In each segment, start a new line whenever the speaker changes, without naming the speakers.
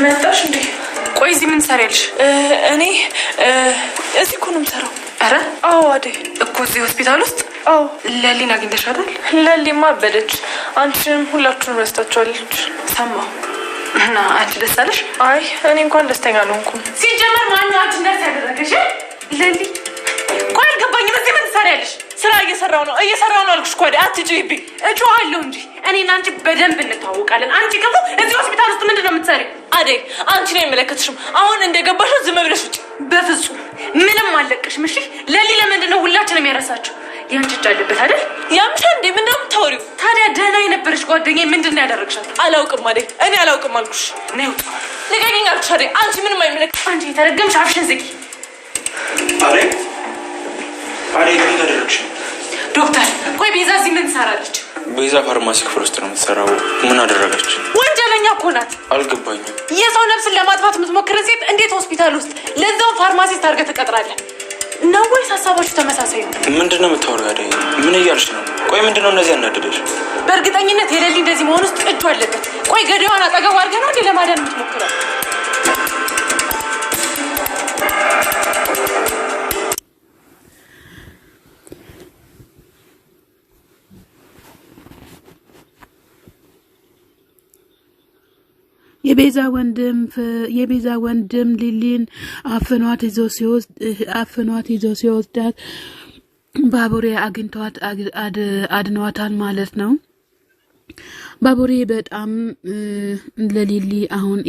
መጣሽ እንዴ?
ቆይ እዚህ ምን ትሰሪያለሽ?
እኔ እዚህ እኮ ነው የምሰራው።
ኧረ
አዎ አይደል
እኮ እዚህ ሆስፒታል ውስጥ።
አዎ
ለሊን አግኝተሻታል?
ለሊማ አበደች። አንቺንም ሁላችሁንም ረስታችኋለች።
ሰማሁ። እና አንቺ ደስ አለሽ?
አይ እኔ እንኳን ደስተኛ አልሆንኩም።
ሲጀመር ማነው አንቺ እንደዚህ ያደረገሽ? ለሊ ቆይ አልገባኝም። እዚህ ምን ትሰሪያለሽ?
ስራ እየሰራው ነው አልኩሽ እኮ አይደል? አትጩይብኝ።
እጮሃለሁ እንጂ እኔና አንቺ በደንብ እንተዋወቃለን። አንቺ ደግሞ እዚህ ሆስፒታል ውስጥ ምንድን ነው የምትሰሪው?
አደይ አንቺ ነው የሚመለከትሽም። አሁን እንደገባሽ ዝም ብለሽ ውጪ።
በፍጹም ምንም አለቅሽም። እሺ ለሊ ለምንድን ነው ሁላችንም የረሳችሁ? ያንቺ እጅ አለበት አይደል?
ያምሻ እንዴ? ምን ነው የምታወሪው?
ታዲያ ደህና የነበረች ጓደኛዬ ምንድን ነው ያደረግሻት?
አላውቅም አደይ፣ እኔ አላውቅም አልኩሽ።
ነው
ንገሪኝ አልኩሽ አደይ። አንቺ ምንም አይመለከት።
አንቺ የተረገምሽ አፍሽን ዝጊ።
አደይ ምን ታደርግሽ?
ዶክተር ቆይ ቤዛ እዚህ ምን ትሰራለች?
ቤዛ ፋርማሲ ክፍል ውስጥ ነው የምትሰራው። ምን አደረገች?
ወንጀለኛ እኮ ናት።
አልገባኝም።
የሰው ነፍስን ለማጥፋት የምትሞክር ሴት እንዴት ሆስፒታል ውስጥ ለዛው ፋርማሲስት አድርገህ ትቀጥራለህ? ነው ወይስ ሀሳባችሁ ተመሳሳይ ነው?
ምንድነው የምታወሪው አደይ? ምን እያልሽ ነው? ቆይ ምንድነው እንደዚህ ያናደደሽ?
በእርግጠኝነት የሌሊ እንደዚህ መሆን ውስጥ እጁ አለበት። ቆይ ገዳዩን አጠገቡ አድርገህ ነው እንዴ ለማዳን የምትሞክረው?
የቤዛ ወንድም ሊሊን አፍኗት ይዞ ሲወስዳት ባቡሬ አግኝቷት አድኗታል ማለት ነው። ባቡሬ በጣም ለሊሊ አሁን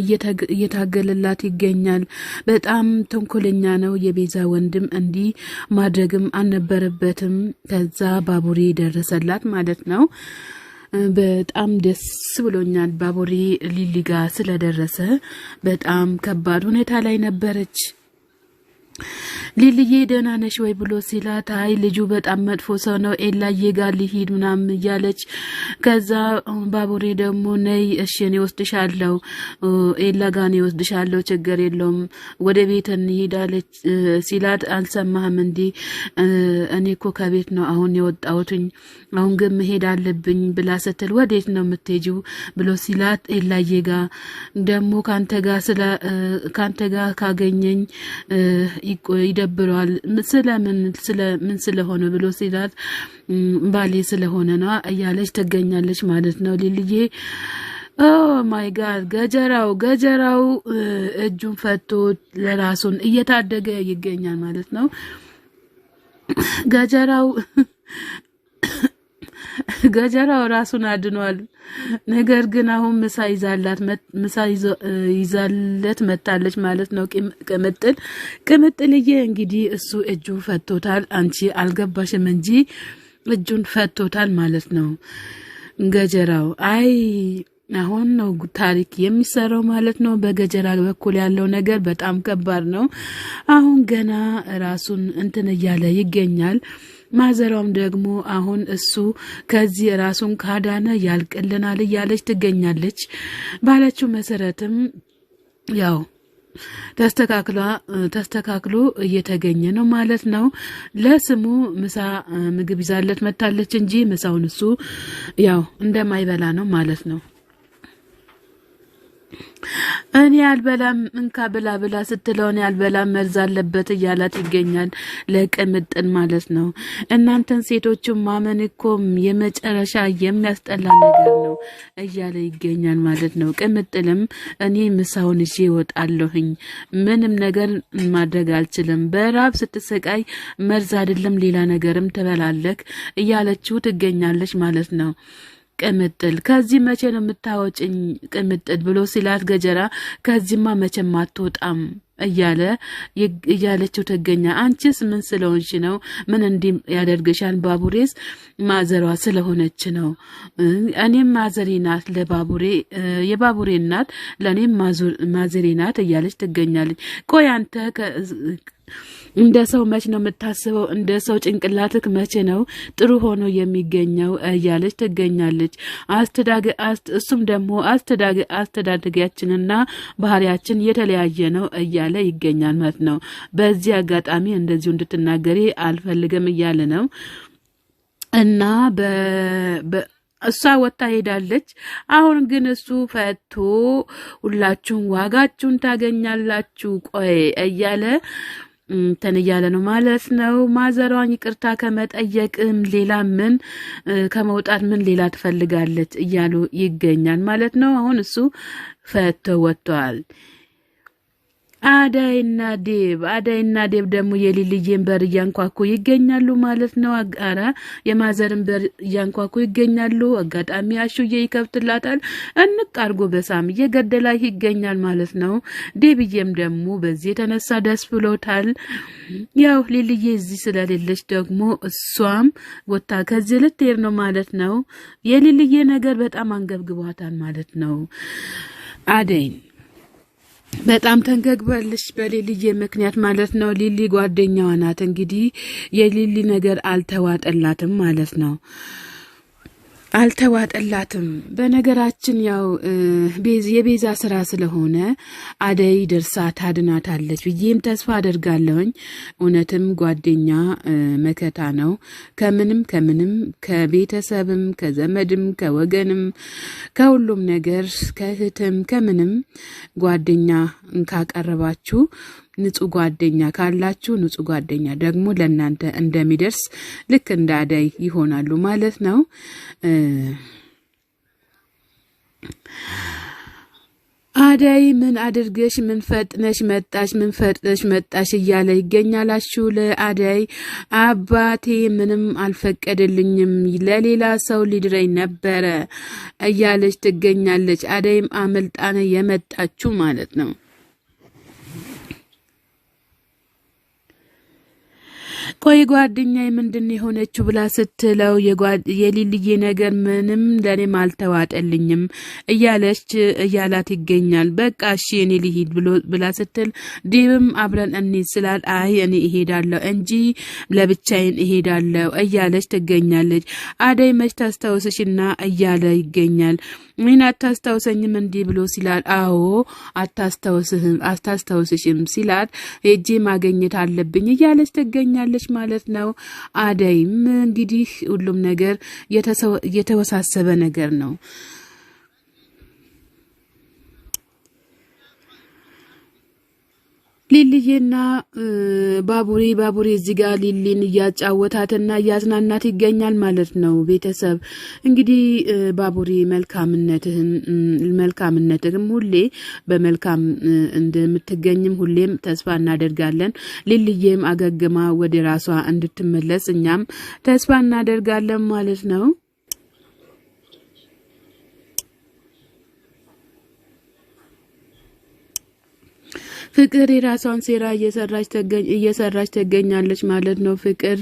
እየታገለላት ይገኛል። በጣም ተንኮለኛ ነው የቤዛ ወንድም። እንዲህ ማድረግም አልነበረበትም። ከዛ ባቡሬ ደረሰላት ማለት ነው። በጣም ደስ ብሎኛል ባቡሬ ሊሊ ጋር ስለደረሰ። በጣም ከባድ ሁኔታ ላይ ነበረች። ሊሊዬ ደህና ነሽ ወይ ብሎ ሲላት አይ ልጁ በጣም መጥፎ ሰው ነው ኤላዬ ጋር ሊሄድ ምናምን እያለች ከዛ ባቡሬ ደግሞ ነይ እሺ እኔ ወስድሻለሁ ኤላ ጋር እኔ ወስድሻለሁ ችግር የለውም ወደ ቤት እንሄዳለች ሲላት አልሰማህም እንዴ እኔ እኮ ከቤት ነው አሁን የወጣሁትኝ አሁን ግን መሄድ አለብኝ ብላ ስትል ወዴት ነው የምትሄጂው ብሎ ሲላት ኤላዬ ጋር ደግሞ ካንተ ጋር ካገኘኝ ይደብሯል ስለምን ስለሆነ ብሎ ሲላት ባሌ ስለሆነ ነው እያለች ትገኛለች ማለት ነው። ሊሊዬ ኦ ማይ ጋድ ገጀራው እጁን ፈቶ ለራሱን እየታደገ ይገኛል ማለት ነው። ገጀራው ራሱን አድኗል። ነገር ግን አሁን ምሳ ይዛለት መጣለች ማለት ነው። ቅምጥልዬ እንግዲህ እሱ እጁን ፈቶታል። አንቺ አልገባሽም እንጂ እጁን ፈቶታል ማለት ነው ገጀራው። አይ አሁን ነው ታሪክ የሚሰራው ማለት ነው። በገጀራ በኩል ያለው ነገር በጣም ከባድ ነው። አሁን ገና ራሱን እንትን እያለ ይገኛል። ማዘሯም ደግሞ አሁን እሱ ከዚህ ራሱን ካዳነ ያልቅልናል እያለች ትገኛለች። ባለችው መሰረትም ያው ተስተካክሎ እየተገኘ ነው ማለት ነው። ለስሙ ምሳ ምግብ ይዛለት መታለች እንጂ ምሳውን እሱ ያው እንደማይበላ ነው ማለት ነው። እኔ አልበላም እንካ ብላ ስትለው እኔ አልበላም መርዝ አለበት እያላት ይገኛል ለቅምጥል ማለት ነው። እናንተን ሴቶችን ማመን እኮ የመጨረሻ የሚያስጠላ ነገር ነው እያለ ይገኛል ማለት ነው። ቅምጥልም እኔ ምሳውን ይዤ እወጣለሁኝ ምንም ነገር ማድረግ አልችልም በራብ ስትሰቃይ መርዝ አይደለም ሌላ ነገርም ትበላለክ እያለችው ትገኛለች ማለት ነው። ቅምጥል ከዚህ መቼ ነው የምታወጭኝ ቅምጥል ብሎ ሲላት ገጀራ ከዚህማ መቼም አትወጣም እያለችው ተገኛ። አንቺስ ምን ስለሆንሽ ነው? ምን እንዲህ ያደርግሻል? ባቡሬስ ማዘሯ ስለሆነች ነው። እኔም ማዘሬ ናት ለባቡሬ የባቡሬ እናት ለእኔም ማዘሬ ናት እያለች ትገኛለች። ቆይ አንተ እንደ ሰው መች ነው የምታስበው? እንደ ሰው ጭንቅላትክ መቼ ነው ጥሩ ሆኖ የሚገኘው እያለች ትገኛለች። እሱም ደግሞ አስተዳደጊያችንና ባህሪያችን የተለያየ ነው እያለ ይገኛል ማለት ነው። በዚህ አጋጣሚ እንደዚሁ እንድትናገሪ አልፈልግም እያለ ነው እና እሷ ወጣ ሄዳለች። አሁን ግን እሱ ፈቶ ሁላችሁም ዋጋችሁን ታገኛላችሁ ቆይ እያለ እንትን እያለ ነው ማለት ነው። ማዘሯን ይቅርታ ከመጠየቅም ሌላ ምን ከመውጣት ምን ሌላ ትፈልጋለች እያሉ ይገኛል ማለት ነው። አሁን እሱ ፈቶ ወጥቷል። አዳይና ዴብ ደግሞ የሊልዬን በር እያንኳኩ ይገኛሉ ማለት ነው። አጋራ የማዘርን በር እያንኳኩ ይገኛሉ። አጋጣሚ አሹዬ ይከፍትላታል። እንቅ አርጎ በሳም እየገደላ ይገኛል ማለት ነው። ዴብዬም ደግሞ በዚህ የተነሳ ደስ ብሎታል። ያው ሊልዬ እዚህ ስለሌለች ደግሞ እሷም ወጣ ከዚህ ልትሄድ ነው ማለት ነው። የሊልዬ ነገር በጣም አንገብግቧታል ማለት ነው። አደይን በጣም ተንገግባለች በሊልዬ ምክንያት ማለት ነው። ሊሊ ጓደኛዋ ናት። እንግዲህ የሊሊ ነገር አልተዋጠላትም ማለት ነው። አልተዋጠላትም። በነገራችን ያው የቤዛ ስራ ስለሆነ አደይ ደርሳ ታድናታለች ብዬም ተስፋ አደርጋለሁኝ። እውነትም ጓደኛ መከታ ነው። ከምንም ከቤተሰብም ከዘመድም ከወገንም ከሁሉም ነገር ከእህትም ከምንም ጓደኛ ካቀረባችሁ ንጹህ ጓደኛ ካላችሁ ንጹህ ጓደኛ ደግሞ ለእናንተ እንደሚደርስ ልክ እንደ አደይ ይሆናሉ ማለት ነው። አደይ ምን አድርገሽ ምን ፈጥነሽ መጣሽ እያለ ይገኛላችሁ። ለአደይ አባቴ ምንም አልፈቀደልኝም ለሌላ ሰው ሊድረኝ ነበረ እያለች ትገኛለች። አደይም አመልጣነ የመጣችሁ ማለት ነው። ቆይ ጓደኛዬ ምንድን የሆነችው ብላ ስትለው የሊልዬ ነገር ምንም ለኔም አልተዋጠልኝም እያላት ይገኛል። በቃ እሺ እኔ ልሂድ ብላ ስትል ዴብም አብረን እንሂድ ስላል አይ እኔ እሄዳለሁ እንጂ ለብቻዬን እሄዳለሁ እያለች ትገኛለች። አደይ መች ታስታውስሽና እያለ ይገኛል። ምን አታስታውሰኝም እንዲህ ብሎ ሲላል አዎ አታስታውስሽም ሲላት ሄጄ ማግኘት አለብኝ እያለች ትገኛለች ማለት ነው። አደይም እንግዲህ ሁሉም ነገር የተወሳሰበ ነገር ነው። ሊልዬና ባቡሬ እዚህ ጋር ሊሊን እያጫወታትና እያዝናናት ይገኛል ማለት ነው። ቤተሰብ እንግዲህ ባቡሬ መልካምነትህም ሁሌ በመልካም እንደምትገኝም ሁሌም ተስፋ እናደርጋለን። ሊልዬም አገግማ ወደ ራሷ እንድትመለስ እኛም ተስፋ እናደርጋለን ማለት ነው። ፍቅር የራሷን ሴራ እየሰራች ተገኛለች ማለት ነው። ፍቅር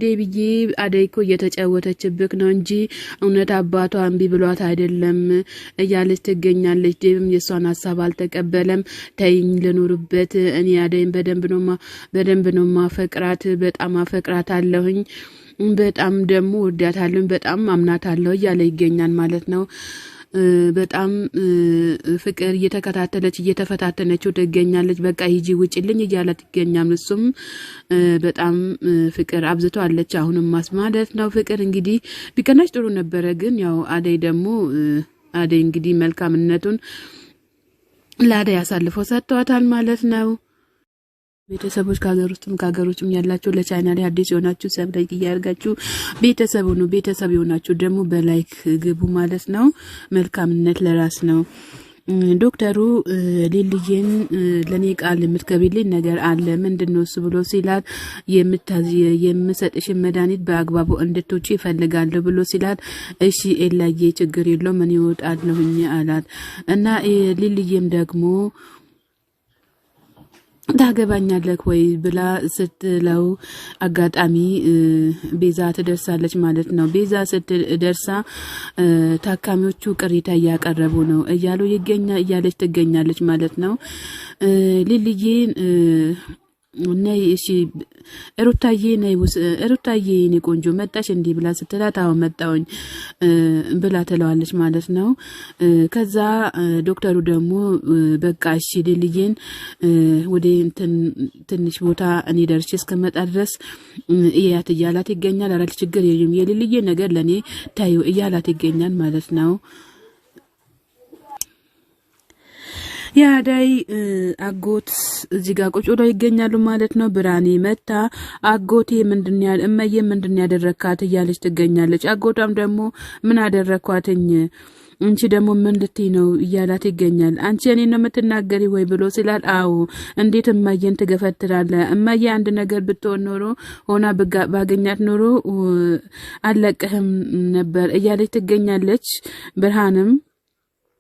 ዴብዬ አደይኮ እየተጫወተችብክ ነው እንጂ እውነት አባቷ እምቢ ብሏት አይደለም እያለች ትገኛለች። ዴብም የሷን ሀሳብ አልተቀበለም። ተይኝ ልኑርበት፣ እኔ አደይን በደንብ ነው ማፈቅራት፣ በጣም አፈቅራት አለሁኝ፣ በጣም ደግሞ ወዳታለሁኝ፣ በጣም አምናታለሁ እያለ ይገኛል ማለት ነው። በጣም ፍቅር እየተፈታተነችው ትገኛለች። በቃ ሂጂ ውጭልኝ እያላት ይገኛል። እሱም በጣም ፍቅር አብዝቷለች አሁንም ማለት ነው። ፍቅር እንግዲህ ቢቀናሽ ጥሩ ነበረ፣ ግን ያው አደይ እንግዲህ መልካምነቱን ለአደይ አሳልፎ ሰጥቷታል ማለት ነው። ቤተሰቦች ከሀገር ውስጥም ከሀገር ውጭም ያላችሁ ለቻናሌ አዲስ የሆናችሁ ሰብስክራይብ እያደረጋችሁ ቤተሰብ የሆናችሁ ደግሞ በላይክ ግቡ ማለት ነው። መልካምነት ለራስ ነው። ዶክተሩ ሊልዬን ለኔ ቃል የምትገቢልኝ ነገር አለ ምንድነው እሱ ብሎ ሲላት የምሰጥሽን መድኃኒት በአግባቡ እንድትውጪ ይፈልጋለሁ ብሎ ሲላት እሺ ኤላዬ ችግር የለውም ምን ይወጣለሁኝ አላት እና ሊልዬም ደግሞ ታገባኛለህ ወይ ብላ ስትለው አጋጣሚ ቤዛ ትደርሳለች ማለት ነው። ቤዛ ስትደርሳ ታካሚዎቹ ቅሬታ እያቀረቡ ነው እያለች ትገኛለች ማለት ነው። ሊልዬን ነይ እሺ ሩታዬ ነይ ሩታዬ እኔ ቆንጆ መጣሽ እንዲህ ብላ ስትላት አዎ መጣውኝ ብላ ትለዋለች ማለት ነው። ከዛ ዶክተሩ ደግሞ በቃ እሺ ልልዬን ወደ ትንሽ ቦታ እኔ ደርሼ እስከመጣ ድረስ እያት እያላት ይገኛል። አራት ችግር የለም የልልዬ ነገር ለኔ ታዩ እያላት ይገኛል ማለት ነው። የአዳይ አጎት እዚህ ጋር ቁጭ ብለው ይገኛሉ ማለት ነው። ብርሃኔ መታ አጎቴ ምንድነው እመዬ ምንድነው ያደረካት እያለች ትገኛለች። አጎቷም ደግሞ ምን አደረኳትኝ አንቺ ደግሞ ምን ልትይ ነው እያላት ይገኛል። አንቺ እኔ ነው የምትናገሪ ወይ ብሎ ሲላል አዎ እንዴት እማዬን ትገፈትራለህ? እማዬ አንድ ነገር ብትሆን ኖሮ ሆና ባገኛት ኖሮ አለቀህም ነበር እያለች ትገኛለች። ብርሃንም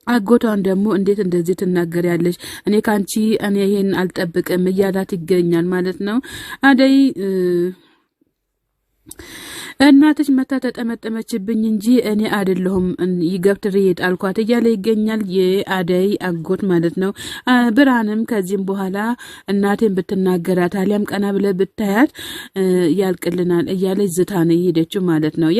አጎቷን ደግሞ እንዴት እንደዚህ ትናገሪያለሽ? እኔ ካንቺ እኔ ይሄን አልጠብቅም እያላት ይገኛል ማለት ነው። አደይ እናትሽ መታ ተጠመጠመችብኝ እንጂ እኔ አይደለሁም ይገብትር ይጣልኳት እያለ ይገኛል የአደይ አጎት ማለት ነው። ብርሃንም ከዚህም በኋላ እናቴን ብትናገራት አሊያም ቀና ብለ ብታያት ያልቅልናል እያለ ዝታ ነው የሄደችው ማለት ነው።